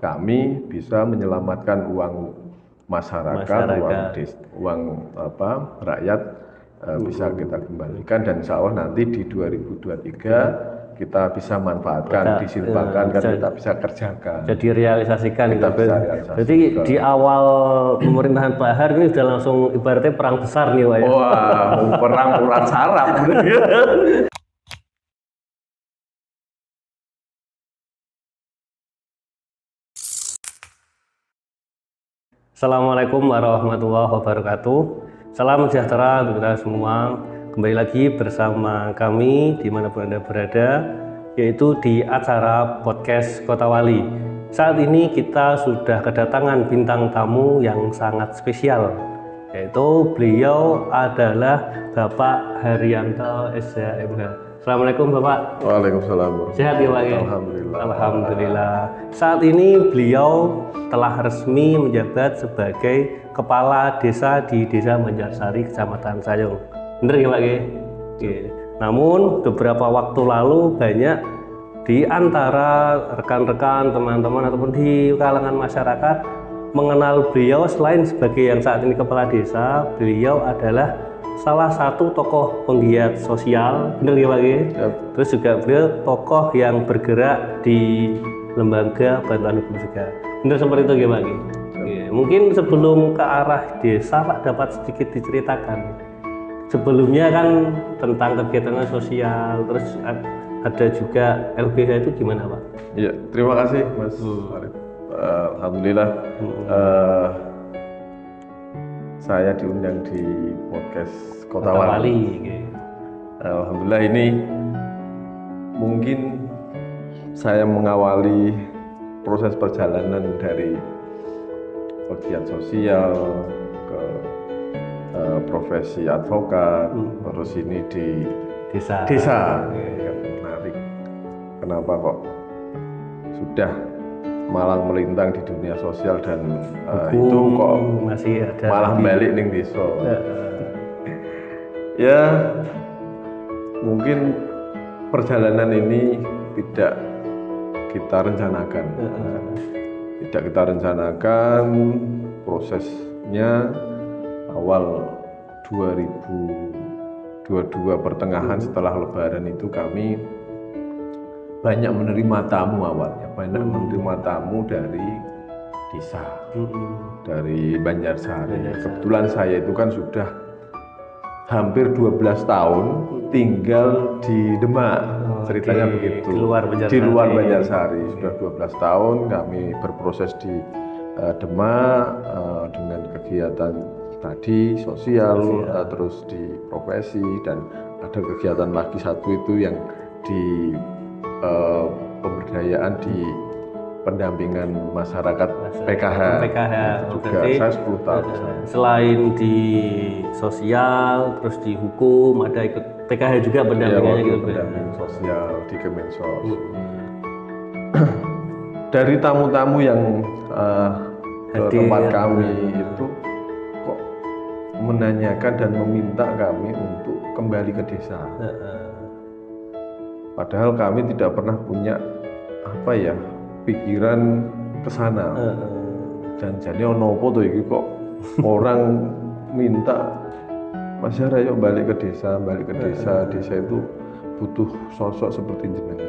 kami bisa menyelamatkan uang masyarakat. uang rakyat bisa kita kembalikan, dan insya Allah nanti di 2023 kita bisa manfaatkan, disimpangkan, kan kita bisa kerjakan. Jadi realisasikan. Kita bisa realisasikan. Jadi di awal pemerintahan Pak Har ini sudah langsung ibaratnya perang besar nih Pak ya. Wah, perang urat saraf. Assalamualaikum warahmatullahi wabarakatuh. Salam sejahtera untuk kita semua. Kembali lagi bersama kami dimanapun Anda berada, yaitu di acara podcast Kota Wali. Saat ini kita sudah kedatangan bintang tamu yang sangat spesial, yaitu beliau adalah Bapak Haryanto SHMH. Assalamualaikum Bapak. Waalaikumsalam. Sehat ya Pak? Alhamdulillah. Alhamdulillah. Saat ini beliau telah resmi menjabat sebagai Kepala Desa di Desa Banjarsari, Kecamatan Sayung. Bener ya Pak? Oke. Namun beberapa waktu lalu banyak di antara rekan-rekan, teman-teman ataupun di kalangan masyarakat mengenal beliau selain sebagai yang saat ini Kepala Desa, beliau adalah salah satu tokoh penggiat sosial, benar ya Pak? Yep. Terus juga beliau tokoh yang bergerak di lembaga bantuan hukum juga. Benar seperti itu ya Pak? Yep. Mungkin sebelum ke arah desa Pak dapat sedikit diceritakan. Sebelumnya kan tentang kegiatan sosial, terus ada juga LBH itu gimana Pak? Iya, terima kasih Mas Arif. Alhamdulillah. Saya diundang di podcast Kota Wali. Alhamdulillah, ini mungkin saya mengawali proses perjalanan dari pegiat sosial ke profesi advokat, terus ini di desa. Menarik. Kenapa kok sudah malah melintang di dunia sosial dan itu kok masih ada malah balik ning desa. Ya, mungkin perjalanan ini tidak kita rencanakan. Tidak kita rencanakan. Prosesnya awal 2022 pertengahan setelah Lebaran itu kami banyak menerima tamu awalnya, menerima tamu dari desa, dari Banjarsari. Kebetulan saya itu kan sudah hampir 12 tahun tinggal di Demak, ceritanya begitu. Di luar Banjarsari. Sudah 12 tahun kami berproses di Demak dengan kegiatan tadi sosial, terus di profesi, dan ada kegiatan lagi satu itu yang di pemberdayaan di pendampingan masyarakat PKH juga. Saya 10 tahun. Selain di sosial, terus di hukum, ada ikut PKH juga pendampingannya gitu. Pendamping sosial di Kemensos. Dari tamu-tamu yang ke tempat kami itu kok menanyakan dan meminta kami untuk kembali ke desa. Padahal kami tidak pernah punya pikiran ke sana. Dan jadi ono apa tuh iki kok orang minta Mas Yara yuk balik ke desa, desa itu butuh sosok seperti jenengan.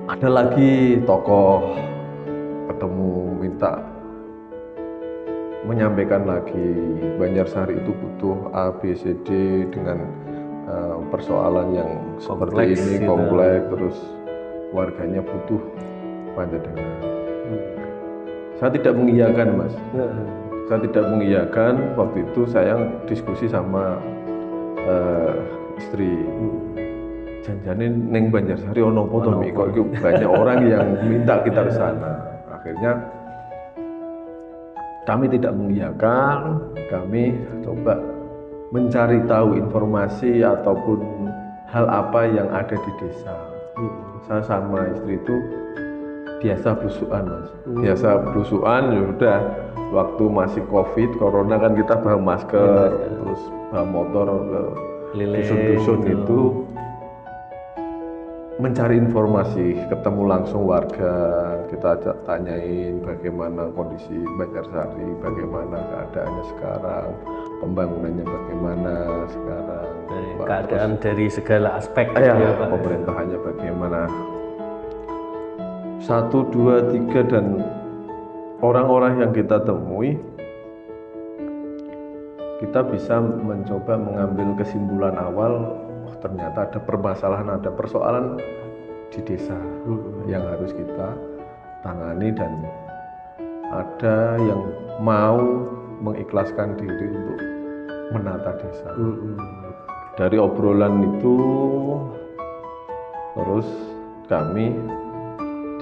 Ada lagi tokoh ketemu minta menyampaikan lagi Banjarsari itu butuh A, B, C, D dengan persoalan yang seperti ini, kompleks, terus warganya butuh panjenengan. Saya tidak mengiyakan Mas. Saya tidak mengiyakan. Waktu itu saya diskusi sama istri. Janjane neng Banjarsari ono apa to Mi? Kok banyak orang yang minta kita ke sana. Akhirnya kami tidak mengiyakan. Kami coba mencari tahu informasi ataupun hal apa yang ada di desa. Saya sama istri itu biasa belusukan Mas. Biasa belusukan, ya udah. Waktu masih COVID, corona kan kita bawa masker, terus bawa motor ke dusun-dusun itu. mencari informasi, ketemu langsung warga, kita tanyain bagaimana kondisi Banjarsari, bagaimana keadaannya sekarang, pembangunannya bagaimana sekarang, keadaan dari segala aspek ya, ya, Pak. pemerintahannya bagaimana. 1, 2, 3 dan orang-orang yang kita temui, kita bisa mencoba mengambil kesimpulan awal, oh ternyata ada permasalahan, ada persoalan di desa yang harus kita tangani dan ada yang mau mengikhlaskan diri untuk menata desa. Dari obrolan itu terus kami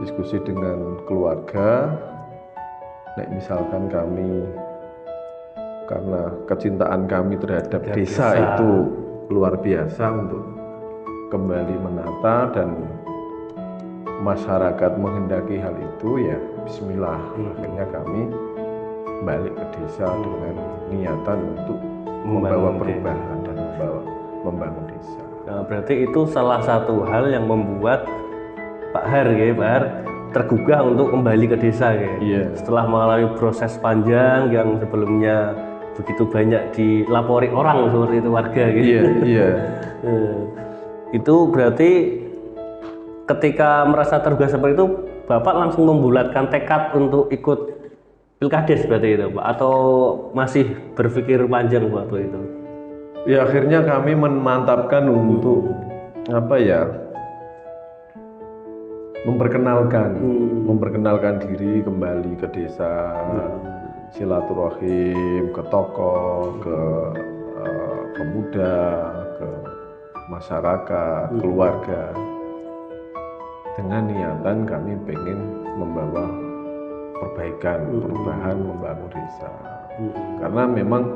diskusi dengan keluarga. Misalkan kami karena kecintaan kami terhadap desa itu luar biasa untuk kembali menata dan masyarakat menghendaki hal itu, ya bismillah. Akhirnya kami balik ke desa dengan niatan untuk membawa perubahan dan membangun desa. Nah, berarti itu salah satu hal yang membuat Pak Har tergugah untuk kembali ke desa ya. Iya. Setelah mengalami proses panjang yang sebelumnya begitu banyak dilapori orang seperti itu warga gitu. Iya. Itu berarti ketika merasa tergugah seperti itu, Bapak langsung membulatkan tekad untuk ikut Pilkades berarti itu, Pak, atau masih berpikir panjang waktu itu? Ya akhirnya kami memantapkan untuk memperkenalkan diri kembali ke desa, silaturahim ke tokoh, ke pemuda, ke masyarakat, keluarga, dengan niatan kami pengen membawa perubahan, membangun desa. Karena memang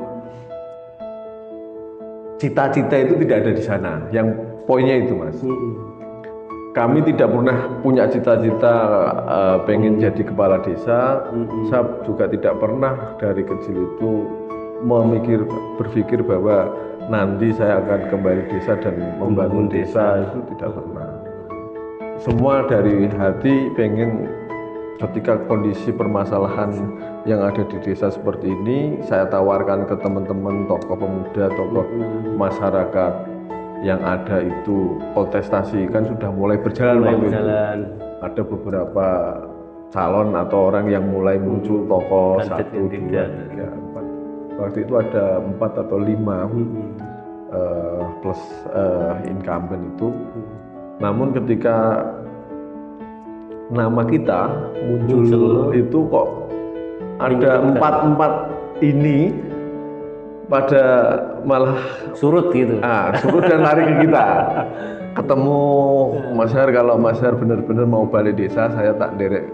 cita-cita itu tidak ada di sana. Yang poinnya itu, Mas. Kami tidak pernah punya cita-cita pengen jadi kepala desa. Saya juga tidak pernah dari kecil itu berpikir bahwa nanti saya akan kembali desa dan membangun desa, itu tidak pernah. Semua dari hati pengen ketika kondisi permasalahan yang ada di desa seperti ini, saya tawarkan ke teman-teman tokoh pemuda, tokoh masyarakat yang ada itu kontestasi kan sudah mulai berjalan. Ada beberapa calon atau orang yang mulai muncul tokoh 1, 2, 3, 4. Waktu itu ada 4 atau 5 plus incumbent itu. Namun ketika nama kita muncul itu kok ada 4 ini pada malah surut gitu. Surut dan lari ke kita. Ketemu Mas Har, kalau Mas Har benar-benar mau balik desa, saya tak derek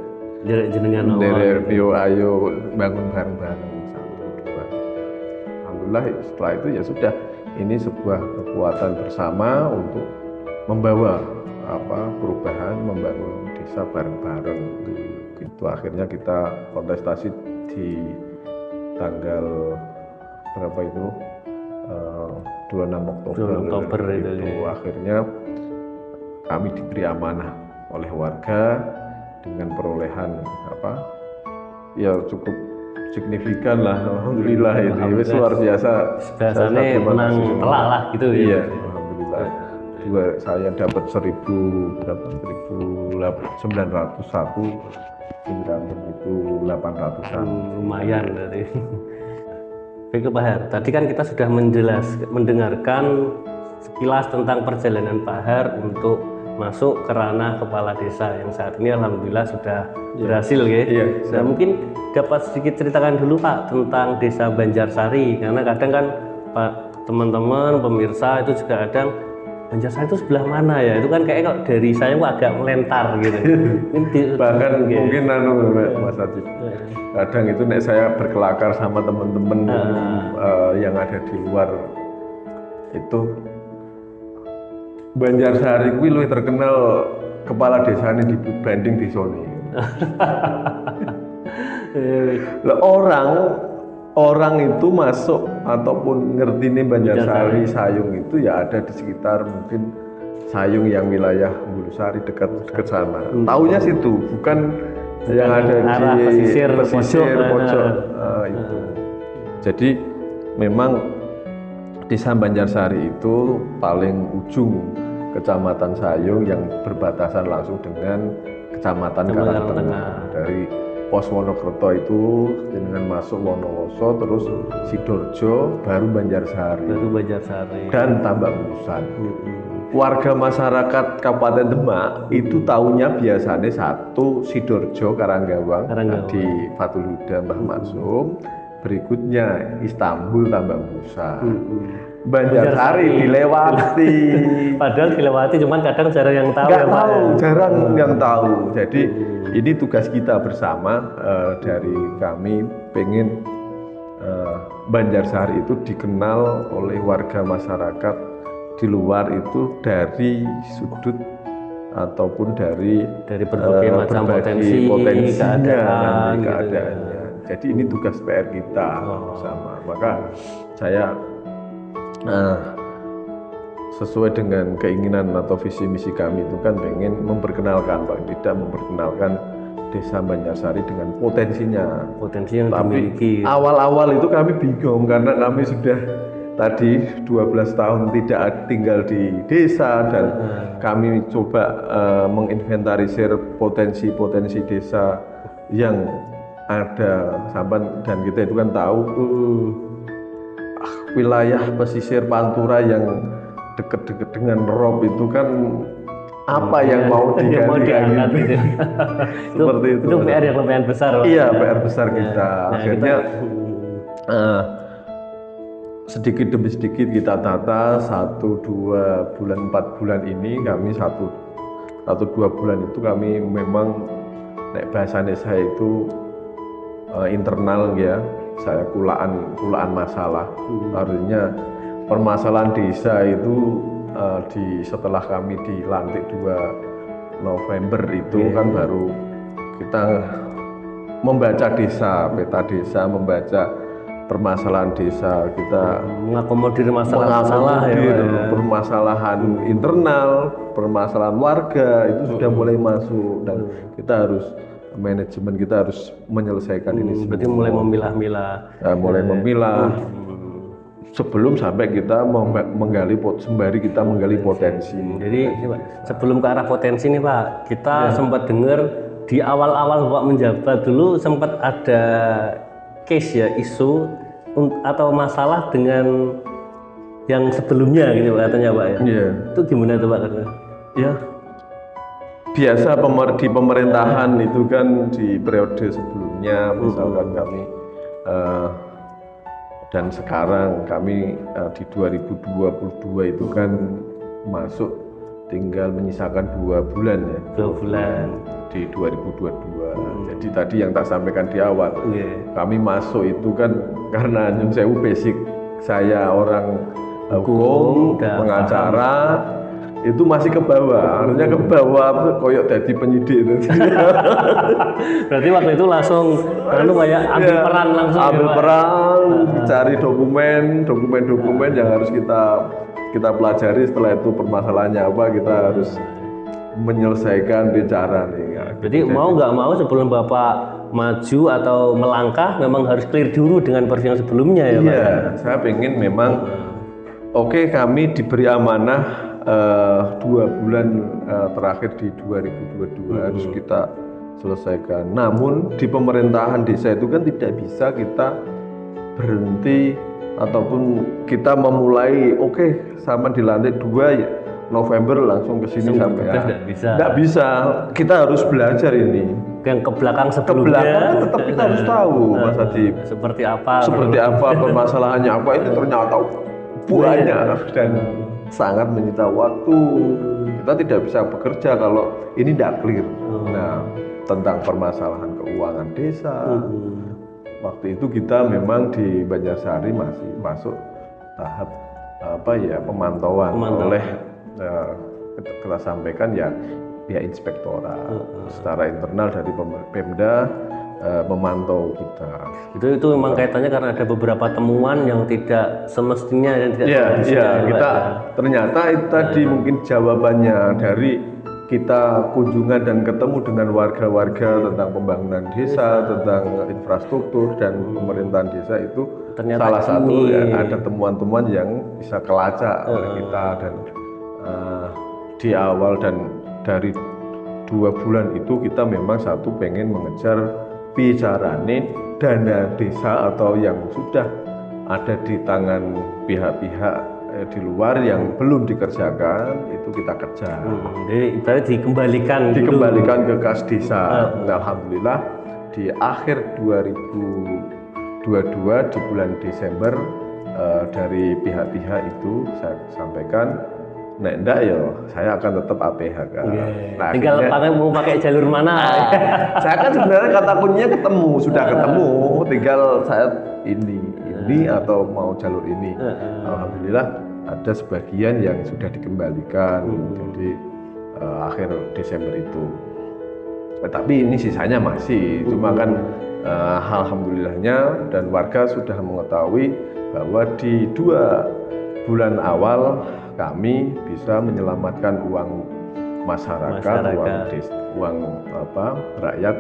jenengan ayo bangun bareng-bareng 1, 2. Alhamdulillah setelah itu ya sudah, ini sebuah kekuatan bersama untuk membawa perubahan, membangun desa bareng-bareng. Itu akhirnya kita kontestasi di tanggal berapa itu 26 Oktober itu. Akhirnya kami diberi amanah oleh warga dengan perolehan ya cukup signifikan lah, alhamdulillah. Itu luar biasa. Biasanya menang telak lah gitu. Iya, alhamdulillah. Saya dapat 1.901, incumbent itu 800-an. Lumayan dari. Baik Pak Har, tadi kan kita sudah mendengarkan sekilas tentang perjalanan Pak Har untuk masuk ke ranah kepala desa yang saat ini alhamdulillah sudah berhasil ya. Nah, mungkin dapat sedikit ceritakan dulu Pak tentang desa Banjarsari, karena kadang kan Pak teman-teman pemirsa itu juga kadang Banjarsari itu sebelah mana ya? Itu kan kayak kalau dari saya agak melentar gitu. Bahkan mungkin Mas Adi. Kadang itu nek saya berkelakar sama teman-teman yang ada di luar itu, Banjarsari kuwi luwih terkenal kepala desane dibanding desane. Lah orang itu masuk ataupun ngertine Banjarsari Sayung itu ya ada di sekitar mungkin Sayung yang wilayah Bulusari dekat sana. Taunya situ, bukan yang ada arah di pesisir, pojok itu. Jadi memang Desa Banjarsari itu paling ujung Kecamatan Sayung yang berbatasan langsung dengan Kecamatan Karangtengah. Dari pos Wonokerto itu dengan masuk Wonowoso, terus Sidoarjo, baru Banjarsari dan Tambak Busan. Warga masyarakat Kabupaten Demak itu tahunya biasanya satu Sidoarjo Karanggawang di Fathul Huda Mbah Maksum, berikutnya Istanbul Tambak Busan. Banjarsari dilewati. Padahal dilewati, cuman kadang jarang yang tahu. Jarang yang tahu. Jadi ini tugas kita bersama dari kami pengen Banjarsari itu dikenal oleh warga masyarakat di luar itu dari sudut ataupun dari berbagai macam keadaannya. Jadi ini tugas PR kita bersama. Maka saya sesuai dengan keinginan atau visi misi kami itu kan pengen memperkenalkan, paling tidak memperkenalkan Desa Banjarsari dengan potensi yang dimiliki. Awal-awal itu kami bingung karena kami sudah tadi 12 tahun tidak tinggal di desa dan kami coba menginventarisir potensi desa yang ada dan kita itu kan tahu wilayah pesisir Pantura yang dekat-dekat dengan Rob itu kan apa yang mau digali gitu. Seperti itu. Itu PR yang lumayan besar. Iya, PR besar kita. Akhirnya sedikit demi sedikit kita tata 1, 2 bulan, 4 bulan ini kami 1-2 bulan itu kami memang nek bahasane saya itu internal ya, saya kulaan masalah. Artinya permasalahan desa itu setelah kami dilantik 2 November itu kan baru kita membaca peta desa, membaca permasalahan desa, kita mengakomodir masalah permasalahan internal, permasalahan warga itu sudah mulai masuk dan kita harus manajemen kita harus menyelesaikan ini semua. Berarti mulai memilah. Sebelum sampai kita sembari kita menggali potensi. Jadi sebelum ke arah potensi nih Pak, kita sempat dengar di awal-awal Bapak menjabat dulu sempat ada case ya, isu atau masalah dengan yang sebelumnya gitu katanya Pak ya. Iya. Itu gimana tuh Pak? Ya. Biasa di pemerintahan itu kan di periode sebelumnya misalkan kami dan sekarang kami di 2022 itu kan masuk tinggal menyisakan 2 bulan ya. 2 bulan di 2022. Jadi tadi yang tak sampaikan di awal, kami masuk itu kan karena nyun sewu basic saya orang hukum, pengacara, itu masih ke bawah, artinya ke bawah koyok jadi penyidik itu. Berarti waktu itu langsung kayak ambil peran langsung. Ambil peran, cari dokumen yang harus kita pelajari. Setelah itu permasalahannya apa, kita harus menyelesaikan bicara nih. Jadi mau nggak mau sebelum Bapak maju atau melangkah memang harus clear dulu dengan versi yang sebelumnya ya Pak? Iya, saya pengen memang kami diberi amanah 2 bulan terakhir di 2022 harus kita selesaikan. Namun di pemerintahan desa itu kan tidak bisa kita berhenti ataupun kita memulai sama dilantik 2 November langsung ke sini sampai tidak bisa. Kita harus belajar ini. Yang ke belakang sebelumnya tetap kita harus tahu Mas Adib. Seperti apa permasalahannya apa itu ternyata banyak dan sangat menyita waktu. Kita tidak bisa bekerja kalau ini tidak clear. Nah, tentang permasalahan keuangan desa. Waktu itu kita memang di Banjarsari masih masuk tahap pemantauan oleh kita sampaikan ya pihak inspektorat secara internal dari Pemda memantau kita. Itu memang kaitannya karena ada beberapa temuan yang tidak semestinya dan tidak Iya, kita ternyata itu tadi mungkin jawabannya dari kita kunjungan dan ketemu dengan warga-warga tentang pembangunan desa, tentang infrastruktur dan pemerintahan desa itu ternyata salah satu ya, ada temuan-temuan yang bisa kelacak oleh kita dan di awal dan dari 2 bulan itu kita memang satu pengen mengejar bicarane dana desa atau yang sudah ada di tangan pihak-pihak di luar yang belum dikerjakan itu kita kejar. Jadi ibaratnya dikembalikan ke kas desa. Alhamdulillah di akhir 2022 di bulan Desember dari pihak-pihak itu saya sampaikan, nek enggak ya saya akan tetap APH kan. Nah, tinggal mau pakai jalur mana? Saya kan sebenarnya kata kuncinya sudah ketemu, tinggal saya ini atau mau jalur ini. Alhamdulillah ada sebagian yang sudah dikembalikan. Jadi akhir Desember itu. Tapi ini sisanya masih, cuma kan alhamdulillahnya dan warga sudah mengetahui bahwa di 2 bulan awal kami bisa menyelamatkan uang masyarakat. Uang rakyat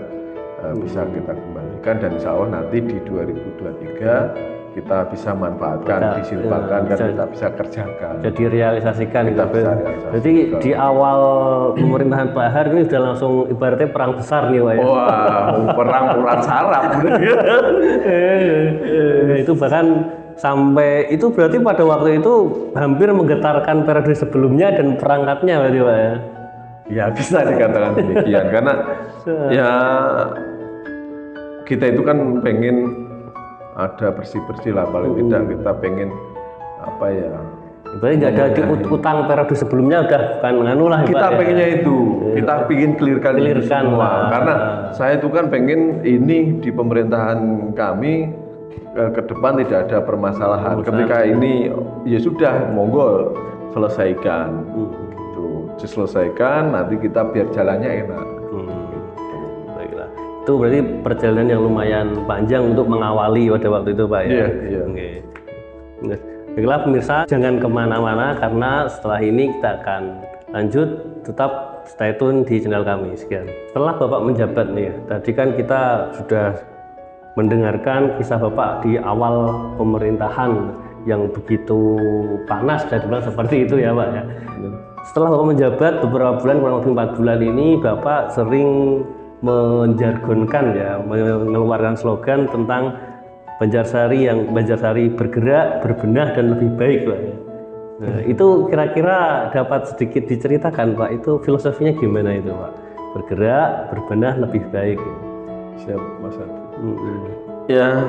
bisa kita kembalikan dan insya Allah nanti di 2023 kita bisa manfaatkan, disilpakan dan kita bisa kerjakan. Jadi realisasikan. Kita bisa realisasikan. Jadi di awal pemerintahan Pak Har ini sudah langsung ibaratnya perang besar nih Pak ya. Wah, perang urat saraf. Itu bahkan sampai itu berarti pada waktu itu hampir menggetarkan periode sebelumnya dan perangkatnya berarti Pak ya. Ya bisa dikatakan demikian karena ya kita itu kan pengen ada bersih-bersih lah, paling tidak kita pengen apa ya. Berarti nggak ada utang periode sebelumnya udah bukan nganu lah. Kita pengennya itu, kita pengen clearkan semua. Karena saya itu kan pengen ini di pemerintahan kami ke depan tidak ada permasalahan. Ketika ini ya sudah monggo selesaikan. Gitu. Diselesaikan nanti kita biar jalannya enak. Baiklah. Itu berarti perjalanan yang lumayan panjang untuk mengawali pada waktu itu Pak ya. Iya. Okay. Baiklah pemirsa, jangan kemana-mana karena setelah ini kita akan lanjut, tetap stay tune di channel kami. Sekian. Setelah Bapak menjabat nih, tadi kan kita sudah mendengarkan kisah Bapak di awal pemerintahan yang begitu panas, saya bilang seperti itu ya Pak ya. Setelah Bapak menjabat beberapa bulan, kurang lebih 4 bulan ini, Bapak sering menjargonkan ya, mengeluarkan slogan tentang Banjarsari bergerak, berbenah dan lebih baik Pak ya. Nah, itu kira-kira dapat sedikit diceritakan Pak, itu filosofinya gimana itu Pak? Bergerak, berbenah, lebih baik. Siap Mas Adi. Ya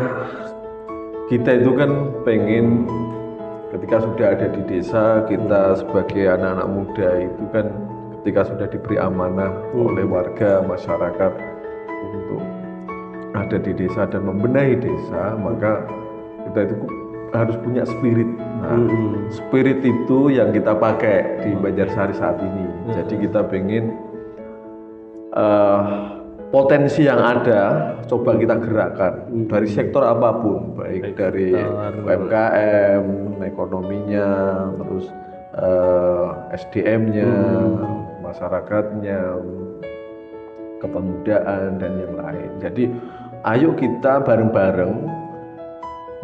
kita itu kan pengen ketika sudah ada di desa, kita sebagai anak-anak muda itu kan ketika sudah diberi amanah oleh warga masyarakat untuk ada di desa dan membenahi desa, maka kita itu harus punya spirit. Nah, spirit itu yang kita pakai di Banjarsari saat ini. Jadi kita pengen potensi yang ada coba kita gerakkan dari sektor apapun, baik dari UMKM, ekonominya, terus SDM-nya, masyarakatnya, kepemudaan dan yang lain. Jadi ayo kita bareng-bareng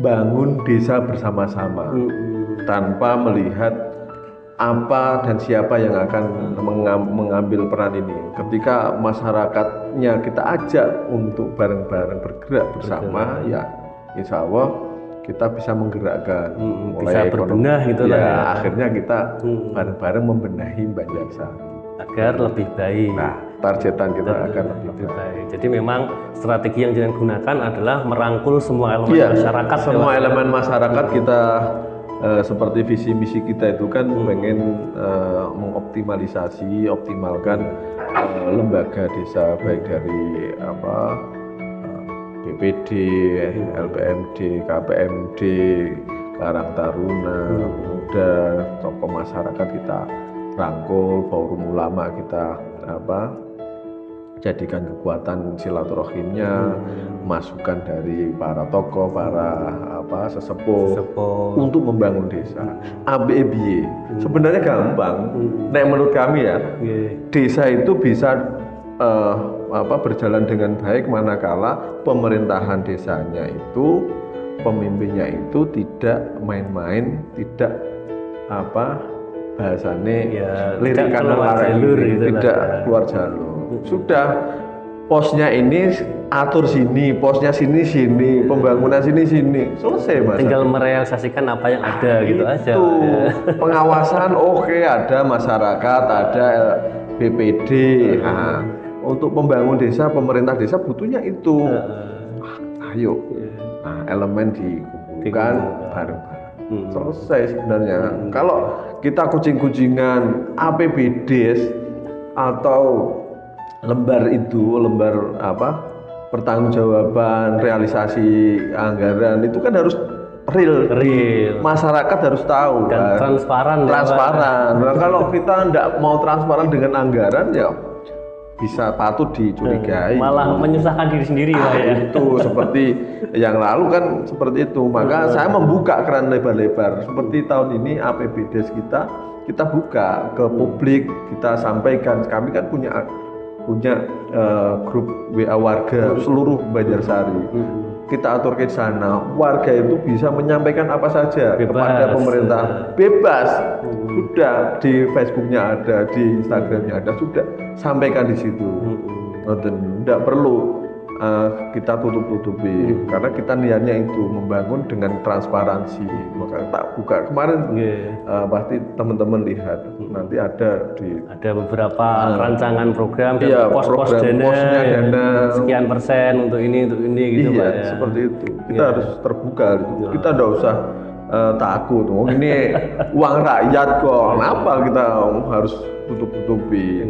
bangun desa bersama-sama tanpa melihat apa dan siapa yang akan mengambil peran ini. Ketika masyarakatnya kita ajak untuk bareng-bareng bergerak bersama, ya insya Allah kita bisa menggerakkan mulai ekonomi. Gitu ya, akhirnya kita bareng-bareng membenahi Banjarsari agar lebih baik. Nah, targetan kita akan lebih baik. Jadi memang strategi yang jangan gunakan adalah merangkul semua elemen masyarakat. Semua elemen masyarakat kita seperti visi misi kita itu kan pengen optimalkan lembaga desa baik dari BPD, LPMD, KPMD, Karang Taruna, Pemuda, tokoh masyarakat kita rangkul, forum ulama kita jadikan kekuatan silaturahimnya, masukan dari para tokoh, para sesepuh untuk membangun desa. ABBY sebenarnya gampang. Nek menurut kami ya, desa itu bisa berjalan dengan baik manakala pemerintahan desanya itu, pemimpinnya itu tidak main-main, tidak bahasane lirik kanan tidak keluar jalur. Sudah posnya ini atur sini, posnya sini, pembangunan sini, selesai Mas. Tinggal merealisasikan apa yang ada gitu aja. Pengawasan ada masyarakat, ada BPD. Nah, untuk pembangun desa, pemerintah desa butuhnya itu. Ayo, elemen dikumpulkan bareng-bareng. Selesai sebenarnya. Kalau kita kucing-kucingan APBD atau lembar pertanggungjawaban realisasi anggaran itu kan harus real. Masyarakat harus tahu dan transparan. Nah, kalau kita tidak mau transparan dengan anggaran ya bisa patut dicurigai, malah menyusahkan diri sendiri ya. Itu seperti yang lalu kan seperti itu. Maka saya membuka keran lebar-lebar. Seperti tahun ini APBD kita buka ke publik, kita sampaikan. Kami kan punya grup WA warga seluruh Banjarsari. Kita atur ke sana, warga itu bisa menyampaikan apa saja kepada pemerintah, bebas. Sudah di Facebooknya ada, di Instagramnya ada, sudah sampaikan di situ. Tidak perlu kita tutup-tutupi, karena kita niatnya itu membangun dengan transparansi. Maka tak buka kemarin, pasti teman-teman lihat nanti ada beberapa rancangan program, pos-pos dana sekian persen untuk ini gitu Pak ya. Seperti itu. Kita harus terbuka gitu. Kita tidak usah takut. Ini uang rakyat kok. Kenapa kita harus tutup-tutupi?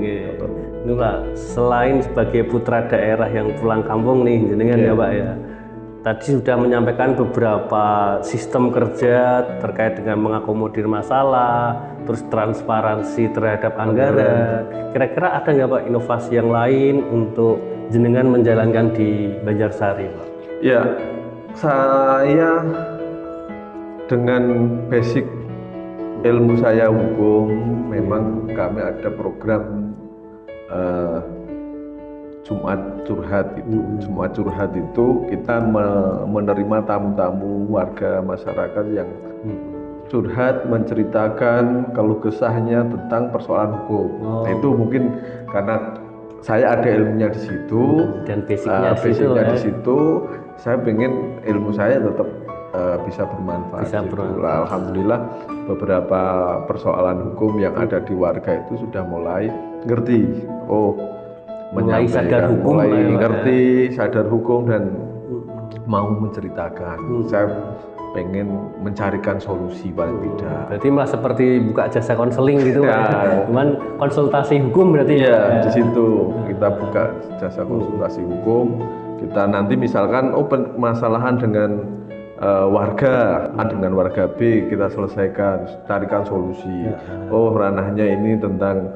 Ini Pak, selain sebagai putra daerah yang pulang kampung nih jenengan ya Pak ya. Tadi sudah menyampaikan beberapa sistem kerja terkait dengan mengakomodir masalah, terus transparansi terhadap anggaran. Kira-kira ada nggak Pak inovasi yang lain untuk jenengan menjalankan di Banjarsari Pak? Ya, saya dengan basic ilmu saya hukum, memang kami ada program Jumat curhat itu kita menerima tamu-tamu warga masyarakat yang curhat, menceritakan keluh kesahnya tentang persoalan hukum. Itu mungkin karena saya ada ilmunya di situ dan basicnya di situ, saya pengen ilmu saya tetap bisa bermanfaat. Alhamdulillah beberapa persoalan hukum yang ada di warga itu sudah mulai ngerti, mulai sadar hukum, sadar hukum dan mau menceritakan. Saya pengen mencarikan solusi paling tidak. Berarti malah seperti buka jasa konseling gitu ya. Cuman konsultasi hukum berarti ya. Di situ kita buka jasa konsultasi hukum. Kita nanti misalkan permasalahan dengan warga A dengan warga B, kita selesaikan, carikan solusi. Ranahnya ini tentang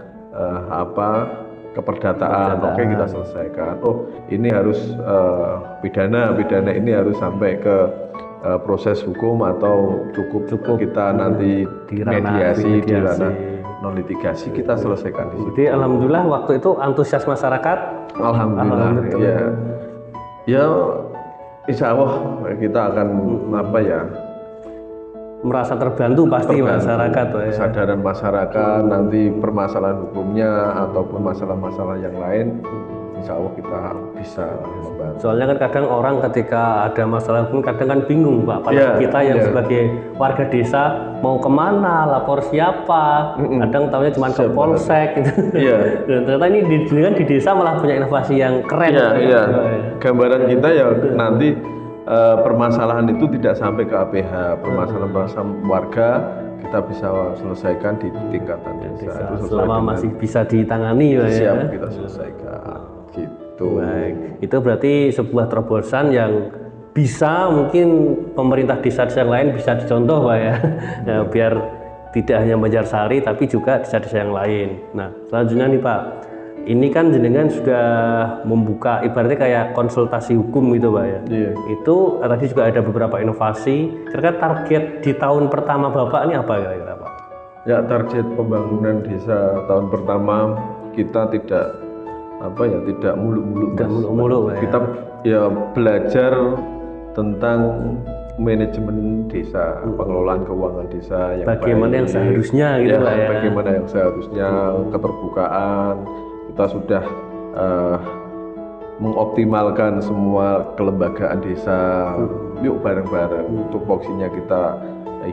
keperdataan. Oke, kita selesaikan. Ini harus pidana ini harus sampai ke proses hukum atau cukup kita nanti di mediasi di ranah non litigasi, kita selesaikan di situ. Jadi alhamdulillah waktu itu antusias masyarakat. Alhamdulillah. Ya insya Allah kita akan merasa terbantu pasti masyarakat. Kesadaran masyarakat, nanti permasalahan hukumnya ataupun masalah-masalah yang lain, insya Allah kita bisa membantu. Soalnya kan kadang orang ketika ada masalah hukum kadang kan bingung Pak, apalagi kita yang sebagai warga desa mau kemana, lapor siapa, kadang tahunya cuma ke polsek gitu. Dan ternyata ini di desa malah punya inovasi yang keren. Gambaran kita ya nanti permasalahan itu tidak sampai ke APH, permasalahan warga kita bisa selesaikan di tingkatan desa. Selama masih bisa ditangani siap kita selesaikan. Gitu. Baik. Itu berarti sebuah terobosan yang bisa mungkin pemerintah desa yang lain bisa dicontoh Pak ya. Biar tidak hanya Banjarsari tapi juga desa-desa yang lain. Nah, selanjutnya nih Pak, Ini kan jenengan sudah membuka ibaratnya kayak konsultasi hukum gitu Pak ya. Iya. Itu tadi juga ada beberapa inovasi. Kira-kira target di tahun pertama Bapak ini apa kira-kira Pak? Ya, target pembangunan desa tahun pertama kita tidak tidak muluk-muluk. Tidak muluk-muluk Pak ya. Kita ya belajar tentang manajemen desa, pengelolaan keuangan desa yang Bagaimana baik. yang seharusnya gitu Ya, Pak ya. bagaimana yang seharusnya, keterbukaan. Kita sudah mengoptimalkan semua kelembagaan desa. Yuk bareng-bareng untuk voksinya kita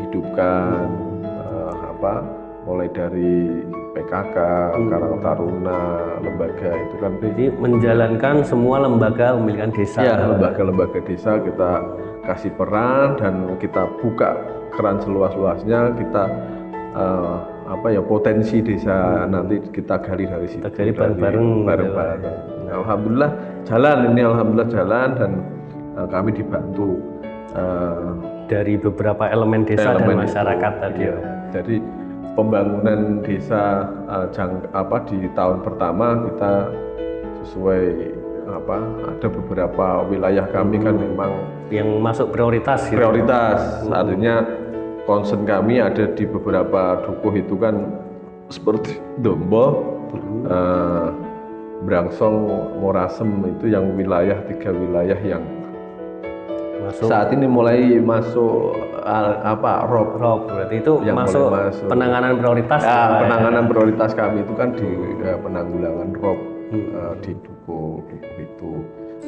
hidupkan, mulai dari PKK, Karang Taruna, lembaga itu kan. Jadi menjalankan semua lembaga pemilihan desa. Ya, lembaga-lembaga desa kita kasih peran dan kita buka keran seluas-luasnya. Kita potensi desa nanti kita gali dari situ. Kita gali bareng-bareng. Alhamdulillah jalan dan kami dibantu dari beberapa elemen desa dan masyarakat tadi. Ya. Jadi pembangunan desa di tahun pertama kita sesuai ada beberapa wilayah kami kan memang yang masuk prioritas gitu. Artinya concern kami ada di beberapa dukuh itu kan seperti Dombo, Brangsong, Morasem, itu yang tiga wilayah yang masuk. Saat ini mulai masuk ROP berarti itu yang masuk penanganan prioritas. Ya, penanganan prioritas kami itu kan di penanggulangan ROP di dukuh itu.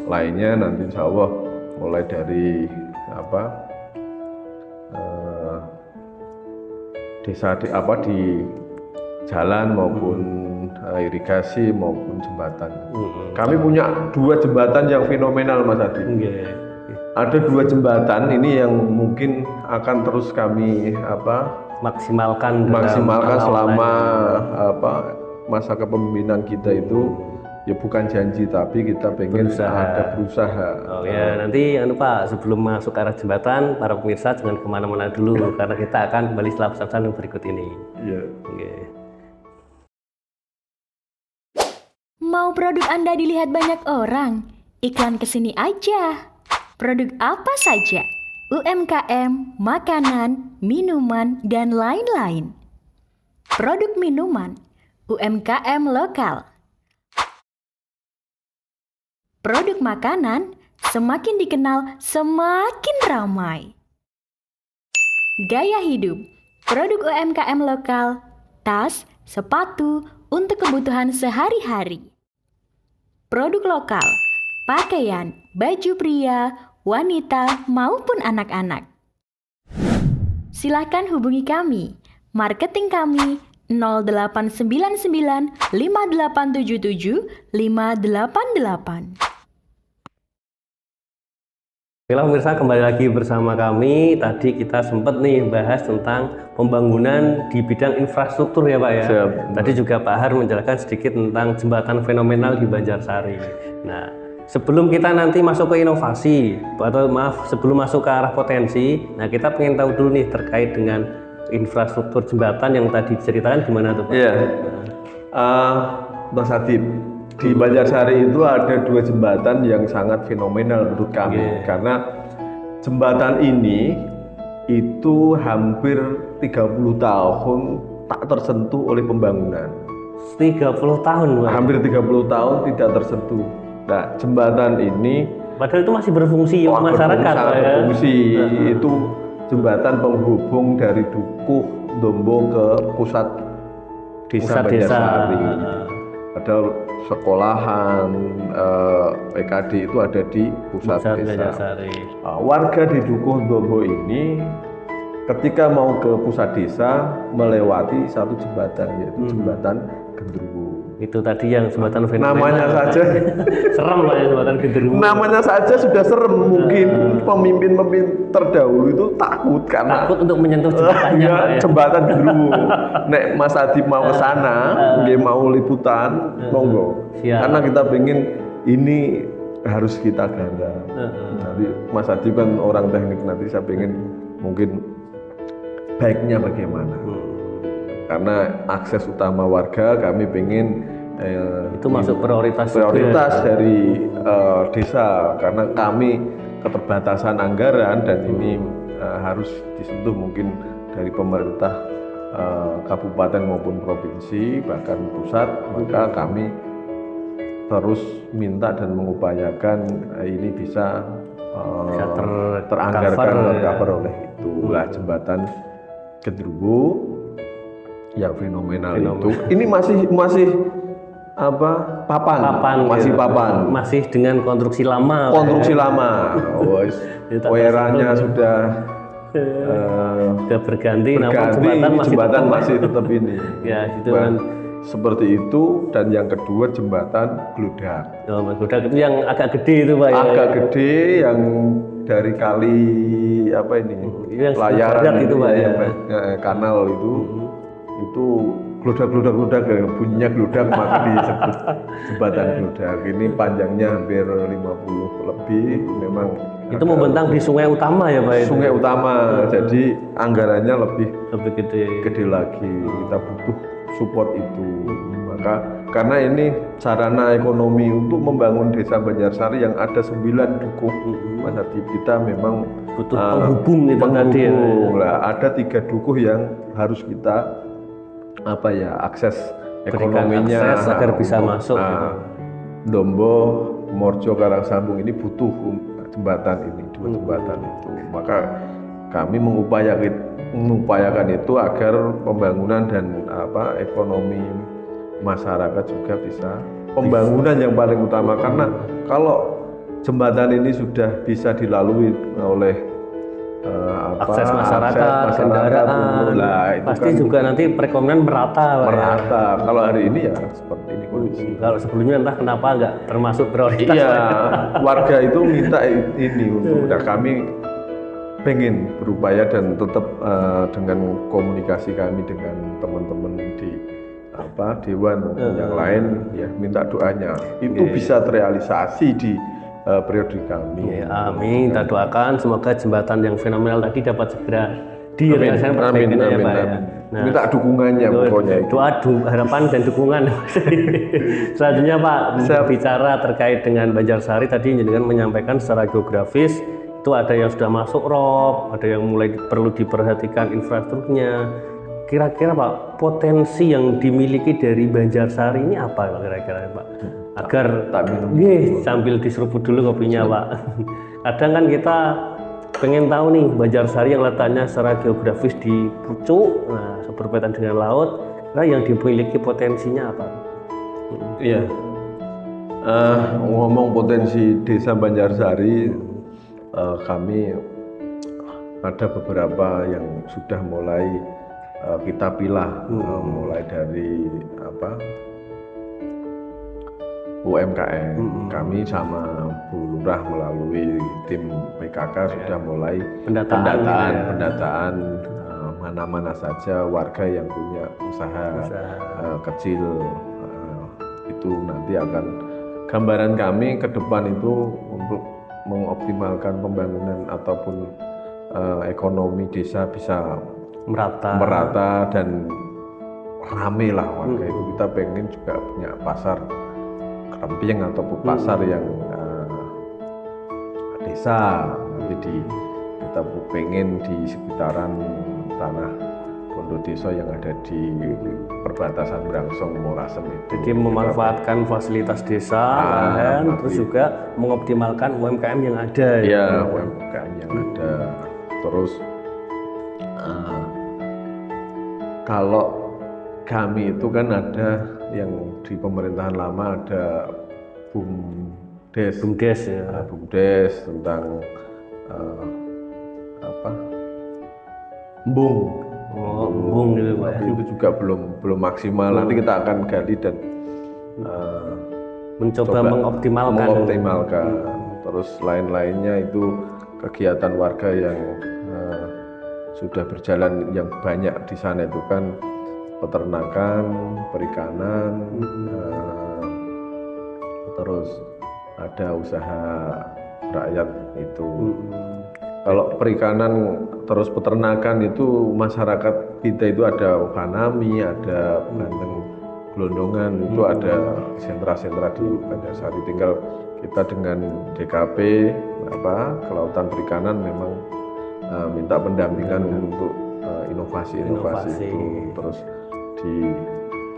Lainnya nanti insya Allah mulai dari desa di jalan maupun irigasi maupun jembatan. Kami punya 2 jembatan yang fenomenal Mas Adi. Ada 2 jembatan ini yang mungkin akan terus kami maksimalkan selama masa kepemimpinan kita itu. Ya bukan janji tapi kita pengen berusaha. Oh ya, nanti Pak sebelum masuk ke arah jembatan, para pemirsa jangan kemana-mana dulu karena kita akan kembali setelah pesan yang berikut ini. Iya. Mau produk Anda dilihat banyak orang? Iklan kesini aja. Produk apa saja? UMKM, makanan, minuman, dan lain-lain. Produk minuman, UMKM lokal. Produk makanan, semakin dikenal, semakin ramai. Gaya hidup, produk UMKM lokal, tas, sepatu, untuk kebutuhan sehari-hari. Produk lokal, pakaian, baju pria, wanita, maupun anak-anak. Silakan hubungi kami. Marketing kami 0899 5877 588. Oke pemirsa, kembali lagi bersama kami. Tadi kita sempat bahas tentang pembangunan di bidang infrastruktur ya Pak ya. Siap. Tadi juga Pak Har menjelaskan sedikit tentang jembatan fenomenal di Banjarsari. Nah, sebelum kita nanti masuk ke inovasi, sebelum masuk ke arah potensi, nah kita pengen tahu dulu nih terkait dengan infrastruktur jembatan yang tadi diceritakan gimana tuh Pak? Iya, Mas Adib, di Banjarsari itu ada 2 jembatan yang sangat fenomenal menurut kami. Karena jembatan ini itu hampir 30 tahun tak tersentuh oleh pembangunan. 30 tahun Pak? Hampir 30 tahun tidak tersentuh. Nah, jembatan ini padahal itu masih berfungsi masyarakat sangat berfungsi. Itu jembatan penghubung dari dukuh Dombo ke pusat desa Banjarsari. Padahal sekolahan PKD itu ada di pusat desa. Warga di dukuh Dombo ini ketika mau ke pusat desa melewati satu jembatan, yaitu jembatan Gendruwo. Itu tadi yang jembatan fenomenal. Namanya saja serem Pak ya, jembatan Gendruwo. Namanya saja sudah serem. Mungkin pemimpin-pemimpin terdahulu itu takut karena takut untuk menyentuh jembatannya Pak ya. Jembatan Gendruwo. Nek Mas Adi mau ke sana, nggih mau liputan, monggo. Karena kita pengen ini harus kita garap. Jadi Mas Adi kan orang teknik, nanti saya pengen mungkin baiknya bagaimana. Karena akses utama warga kami pengen Itu masuk prioritas dari desa, karena kami keterbatasan anggaran dan ini harus disentuh mungkin dari pemerintah kabupaten maupun provinsi bahkan pusat, maka kami terus minta dan mengupayakan ini bisa teranggarkan, tercover oleh itulah jembatan Genderuwo yang fenomenal itu. Ini masih papan, masih gitu. papan, masih dengan konstruksi lama. Weranya sudah berganti, namun jembatan masih tetap ini. Ya, itu kan seperti itu. Dan yang kedua jembatan Gludak. Gludak itu yang agak gede itu Pak. Agak gede yang dari kali layaran itu Pak kanal itu gludak bunyinya gludak maka disebut jembatan Gludak. Ini panjangnya hampir 50 lebih, memang itu membentang di sungai utama ya Pak. Sungai utama, jadi anggarannya lebih gede lagi. Kita butuh support itu. Maka karena ini sarana ekonomi untuk membangun desa Banjarsari yang ada 9 dukuh, Mas Hadi, kita memang butuh penghubung tadi ya. Ada 3 dukuh yang harus kita akses ekonominya akses agar bisa masuk. Dombo, Morjo, Karangsambung ini butuh jembatan ini, 2 jembatan itu. Maka kami mengupayakan itu agar pembangunan dan ekonomi masyarakat juga bisa pembangunan yang paling utama, karena kalau jembatan ini sudah bisa dilalui oleh akses masyarakat, kendaraan, itu pasti kan juga nanti perekonomian merata. Kalau hari ini ya seperti ini kondisi. Kalau sebelumnya entah kenapa nggak termasuk prioritas. Iya, warga itu minta ini untuk kami pengen berupaya dan tetap dengan komunikasi kami dengan teman-teman di dewan yang lain ya, minta doanya itu bisa terrealisasi di periode kami. Amin. Kita doakan semoga jembatan yang fenomenal tadi dapat segera direalisasikan perbaikannya ya Pak. Nah, minta dukungannya pokoknya. Doa, harapan dan dukungan. Selanjutnya Pak, bicara terkait dengan Banjarsari tadi dengan menyampaikan secara geografis itu ada yang sudah masuk rob, ada yang mulai perlu diperhatikan infrastrukturnya. Kira-kira Pak, potensi yang dimiliki dari Banjarsari ini apa kira-kira Pak? Agar sambil diseruput dulu kopinya Pak. Kadang kan kita pengen tahu nih Banjarsari yang letaknya secara geografis di pucuk, berkaitan dengan laut, yang dimiliki potensinya apa? Iya. Ngomong potensi desa Banjarsari, kami ada beberapa yang sudah mulai kita pilah, mulai dari UMKM. Kami sama Bu Lurah melalui tim PKK sudah mulai pendataan mana-mana saja warga yang punya usaha kecil. Itu nanti akan gambaran kami ke depan itu untuk mengoptimalkan pembangunan ataupun ekonomi desa bisa merata dan rame lah warga itu. Kita pengen juga punya pasar Keremping ataupun pasar yang desa. Jadi kita pengen di sekitaran tanah Pondok Desa yang ada di perbatasan Brangsong Morasem itu. Jadi memanfaatkan fasilitas desa, terus juga mengoptimalkan UMKM yang ada. Iya, UMKM yang ada. Terus kalau kami itu kan ada yang di pemerintahan lama ada BUMDes ya. BUMDes tentang embung gitu Pak. Itu juga belum maksimal. Nanti kita akan gali dan mencoba mengoptimalkan. Terus lain-lainnya itu kegiatan warga yang sudah berjalan yang banyak di sana itu kan peternakan, perikanan, terus ada usaha rakyat itu. Kalau perikanan terus peternakan itu masyarakat kita itu ada Hanami, ada Bandeng Gelondongan itu ada sentra-sentra di Banjarsari. Tinggal kita dengan DKP Kelautan Perikanan memang minta pendampingan untuk inovasi-inovasi itu, terus di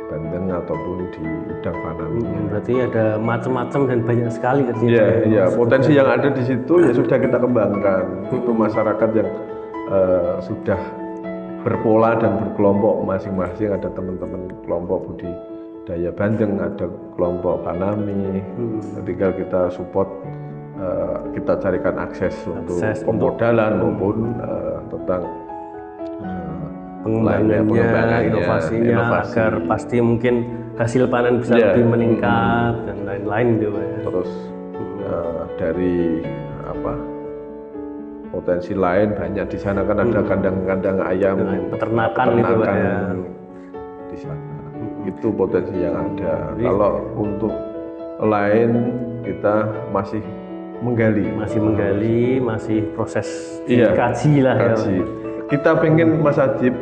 Banten ataupun di Udang Fanaminya. Berarti ada macam-macam dan banyak sekali kerjanya. Iya, iya. Potensi yang ada di situ ya sudah kita kembangkan. Itu masyarakat yang sudah berpola dan berkelompok masing-masing. Ada teman-teman kelompok budidaya bandeng, ada kelompok Fanami. Tinggal kita support, kita carikan akses untuk pemodalan maupun tentang pengembangannya, inovasinya, agar pasti mungkin hasil panen bisa lebih meningkat dan lain-lain gitu ya. Terus dari potensi lain banyak di sana kan ada kandang-kandang ayam peternakan gitu ya. Di sana. Itu potensi yang ada. Kalau untuk lain kita masih menggali, masih proses dikaji lah ya. Kita pengen Mas Ajib,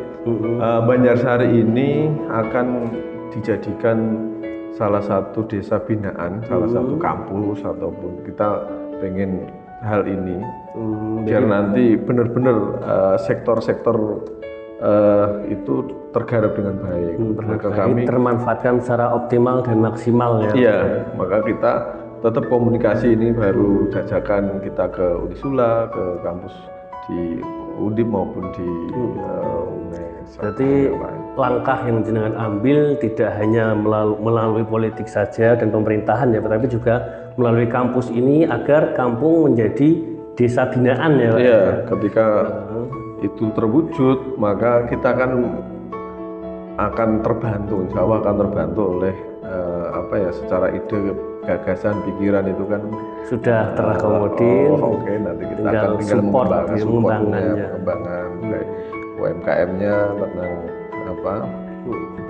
Banjarsari ini akan dijadikan salah satu desa binaan, salah satu kampus, ataupun kita pengen hal ini biar nanti benar-benar sektor-sektor itu tergarap dengan baik. Maka kami termanfaatkan secara optimal dan maksimal ya. Iya, maka kita tetap komunikasi ini baru jajakan kita ke Unisula, ke kampus di Undip maupun di UNES. Berarti langkah yang jenengan ambil tidak hanya melalui politik saja dan pemerintahan ya, tetapi juga melalui kampus ini agar kampung menjadi desa binaan ya Pak. Iya, ketika itu terwujud maka kita akan terbantu, insya Allah akan terbantu oleh secara ide, gagasan, pikiran itu kan sudah terakomodir. Oke, nanti kita tinggal akan support pengembangannya, baik UMKM-nya tentang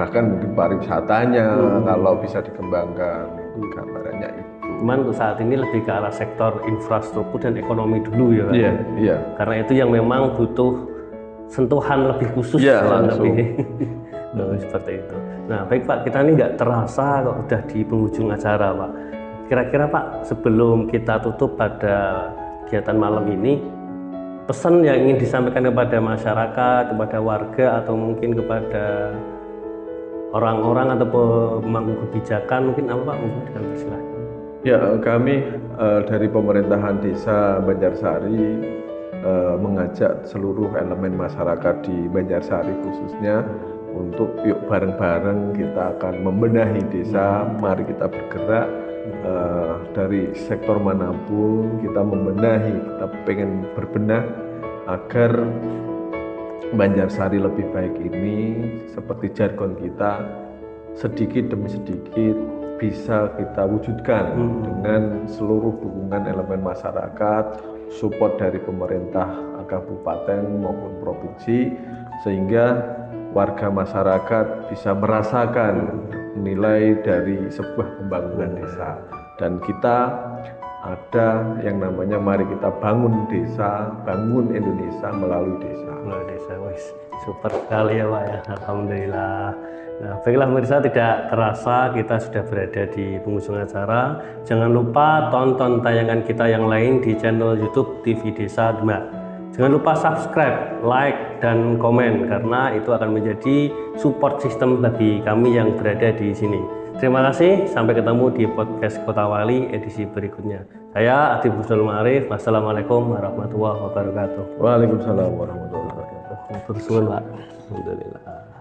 bahkan mungkin pariwisatanya kalau bisa dikembangkan, gambarannya itu. Cuman untuk saat ini lebih ke arah sektor infrastruktur dan ekonomi dulu ya Pak. Iya. Karena itu yang memang butuh sentuhan lebih khusus langsung. Seperti itu. Nah baik Pak, kita ini nggak terasa kok udah di penghujung acara Pak. Kira-kira Pak, sebelum kita tutup pada kegiatan malam ini, pesan yang ingin disampaikan kepada masyarakat, kepada warga, atau mungkin kepada orang-orang atau pemangku kebijakan, mungkin apa Pak? Mungkin dengan persilahkan. Ya, kami dari pemerintahan desa Banjarsari mengajak seluruh elemen masyarakat di Banjarsari khususnya untuk yuk bareng-bareng kita akan membenahi desa. Mari kita bergerak dari sektor manapun kita membenahi, kita pengen berbenah agar Banjarsari lebih baik ini, seperti jargon kita, sedikit demi sedikit bisa kita wujudkan dengan seluruh dukungan elemen masyarakat, support dari pemerintah kabupaten maupun provinsi, sehingga warga masyarakat bisa merasakan nilai dari sebuah pembangunan desa. Dan kita ada yang namanya mari kita bangun desa, bangun Indonesia melalui desa. Melalui desa, wis super sekali ya Pak ya, alhamdulillah. Nah, baiklah pemirsa, tidak terasa kita sudah berada di penghujung acara. Jangan lupa tonton tayangan kita yang lain di channel YouTube TV Desa Demak. Jangan lupa subscribe, like, dan komen karena itu akan menjadi support system bagi kami yang berada di sini. Terima kasih, sampai ketemu di podcast Kota Wali edisi berikutnya. Saya Adib Abdul Ma'arif. Wassalamualaikum warahmatullahi wabarakatuh. Waalaikumsalam warahmatullahi wabarakatuh. Terus Pak. Alhamdulillah.